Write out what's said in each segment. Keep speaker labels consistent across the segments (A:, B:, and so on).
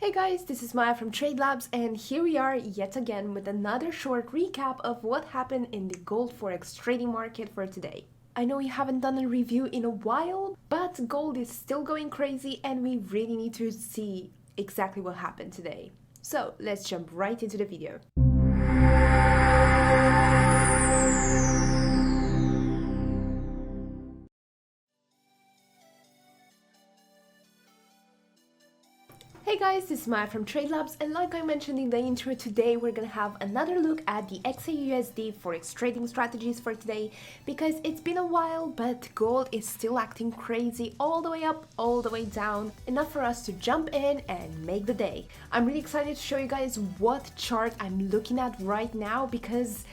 A: Hey guys, this is Maya from Trade Labs, and here we are yet again with another short recap of what happened in the gold forex trading market for today. I know we haven't done a review in a while, but gold is still going crazy and we really need to see exactly what happened today. So let's jump right into the video. Hey guys, this is Maya from Trade Labs, and like I mentioned in the intro, today we're gonna have another look at the XAUUSD Forex Trading Strategies for today, because it's been a while, but gold is still acting crazy all the way up, all the way down, enough for us to jump in and make the day. I'm really excited to show you guys what chart I'm looking at right now, because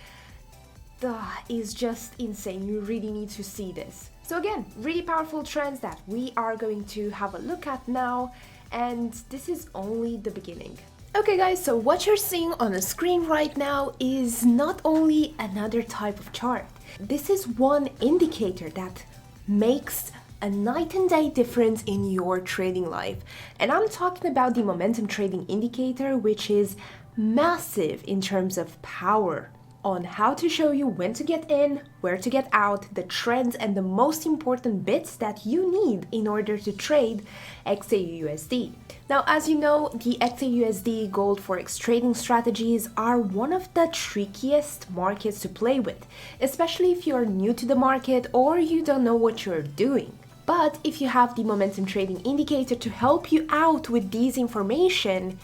A: is just insane. You really need to see this. So again, really powerful trends that we are going to have a look at now, and this is only the beginning. Okay guys, so what you're seeing on the screen right now is not only another type of chart. This is one indicator that makes a night and day difference in your trading life. And I'm talking about the momentum trading indicator, which is massive in terms of power on how to show you when to get in, where to get out, the trends, and the most important bits that you need in order to trade XAUUSD. Now, as you know, the XAUUSD gold forex trading strategies are one of the trickiest markets to play with, especially if you're new to the market or you don't know what you're doing. But if you have the momentum trading indicator to help you out with these information,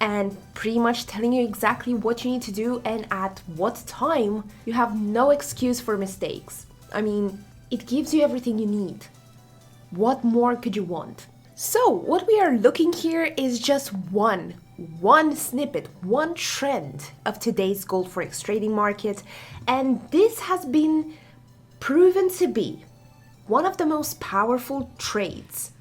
A: and pretty much telling you exactly what you need to do and at what time, you have no excuse for mistakes. I mean, it gives you everything you need. What more could you want? So what we are looking here is just one snippet, one trend of today's gold forex trading market, and this has been proven to be one of the most powerful trades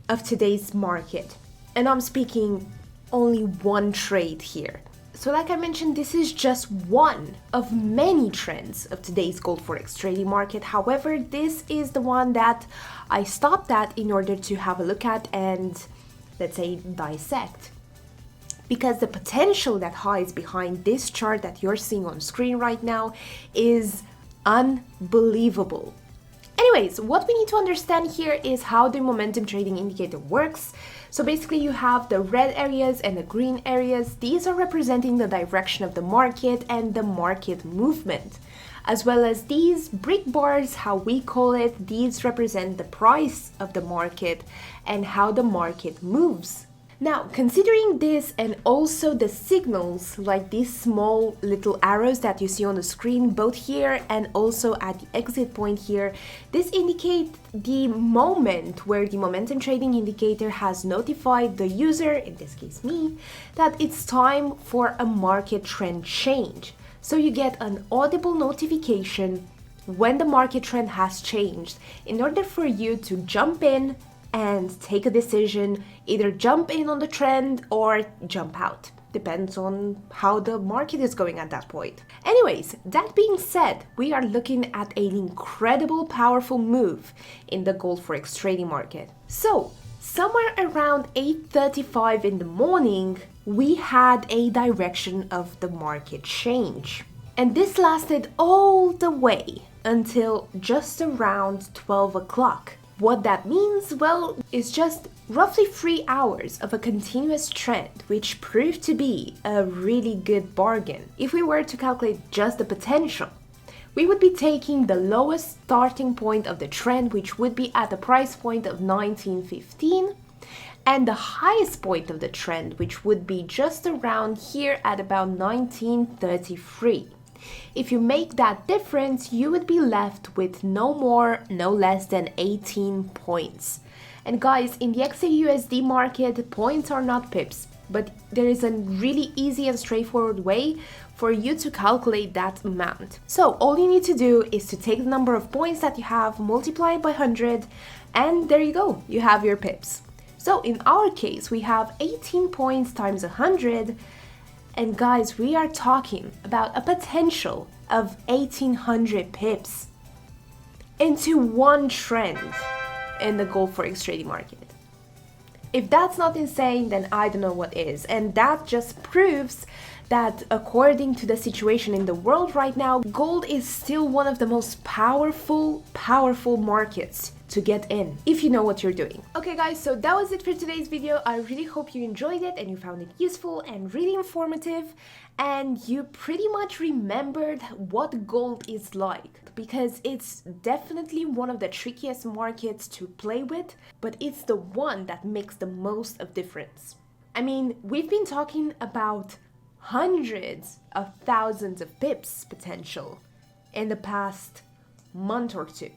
A: of today's market. And I'm speaking only one trade here. So like I mentioned, this is just one of many trends of today's gold forex trading market. However, this is the one that I stopped at in order to have a look at and, let's say, dissect. Because the potential that hides behind this chart that you're seeing on screen right now is unbelievable. Anyways, what we need to understand here is how the momentum trading indicator works. So basically you have the red areas and the green areas. These are representing the direction of the market and the market movement. As well as these brick bars, how we call it, these represent the price of the market and how the market moves. Now, considering this and also the signals like these small little arrows that you see on the screen, both here and also at the exit point here, this indicates the moment where the momentum trading indicator has notified the user, in this case me, that it's time for a market trend change. So you get an audible notification when the market trend has changed in order for you to jump in and take a decision, either jump in on the trend or jump out. Depends on how the market is going at that point. Anyways, that being said, we are looking at an incredible, powerful move in the gold forex trading market. So, somewhere around 8:35 in the morning, we had a direction of the market change. And this lasted all the way until just around 12 o'clock. What that means, well, is just roughly 3 hours of a continuous trend, which proved to be a really good bargain. If we were to calculate just the potential, we would be taking the lowest starting point of the trend, which would be at the price point of 19.15, and the highest point of the trend, which would be just around here at about 19.33. If you make that difference, you would be left with no more, no less than 18 points. And guys, in the XAUUSD market, points are not pips, but there is a really easy and straightforward way for you to calculate that amount. So all you need to do is to take the number of points that you have, multiply it by 100, and there you go, you have your pips. So in our case, we have 18 points times 100, and guys, we are talking about a potential of 1800 pips into one trend in the gold forex trading market. If that's not insane, then I don't know what is. And that just proves that according to the situation in the world right now, gold is still one of the most powerful markets to get in, if you know what you're doing. Okay guys, so that was it for today's video. I really hope you enjoyed it and you found it useful and really informative, and you pretty much remembered what gold is like, because it's definitely one of the trickiest markets to play with, but it's the one that makes the most of difference. I mean, we've been talking about hundreds of thousands of pips potential in the past month or two.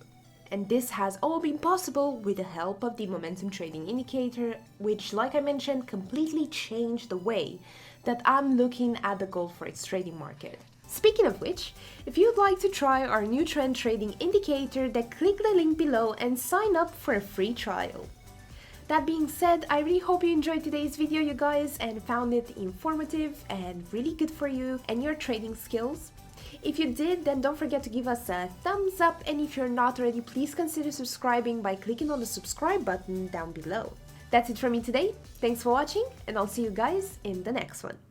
A: And this has all been possible with the help of the momentum trading indicator, which, like I mentioned, completely changed the way that I'm looking at the gold forex trading market. Speaking of which, if you'd like to try our new trend trading indicator, then click the link below and sign up for a free trial. That being said, I really hope you enjoyed today's video, you guys, and found it informative and really good for you and your trading skills. If you did, then don't forget to give us a thumbs up, and if you're not already, please consider subscribing by clicking on the subscribe button down below. That's it for me today. Thanks for watching, and I'll see you guys in the next one.